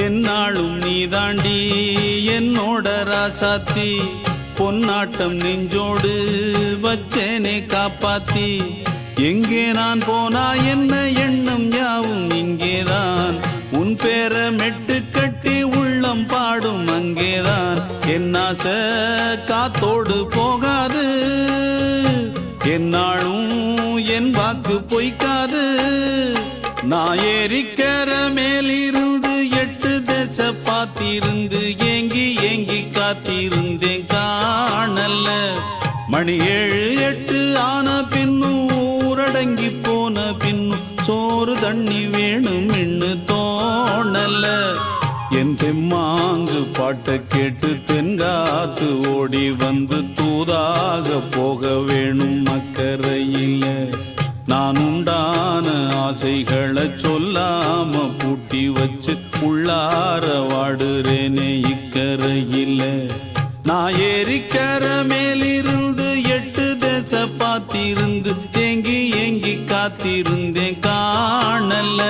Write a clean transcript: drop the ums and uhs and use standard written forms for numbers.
என்னாலும் நீதாண்டி என்னோட ராசாத்தி பொன்னாட்டம் நெஞ்சோடு வச்சேனே காப்பாத்தி எங்கே நான் போனா என்ன எண்ணம் யாவும் இங்கேதான் உன் பேர மெட்டு கட்டி உள்ளம் பாடும் அங்கேதான் என் ஆசை காத்தோடு போகாது என்னாலும் என் வாக்கு பொய்க்காது நான் ஏறிக்கிற மேலிருந்து 8 தேச பார்த்திருந்து ஏங்கி ஏங்கி காத்திருந்தேன் காணல மணி 7 8 ஆன பின்னும் ஊரடங்கி போன பின்னும் சோறு தண்ணி வேணும் இன்னு தோணல என் தெம்மாங்கு பாட்டை கேட்டு தென்காத்து ஓடி வந்து தூதாக போக வேணும் அக்கறையில நான் உண்டான ஆசைகளை சொல்லாம பூட்டி வச்சு உள்ளார வாடுறேனே இக்கரையில நான் ஏறிக்கிற மேலிருந்து 8 தேச பார்த்திருந்து ஏங்கி ஏங்கி காத்திருந்தேன் காணல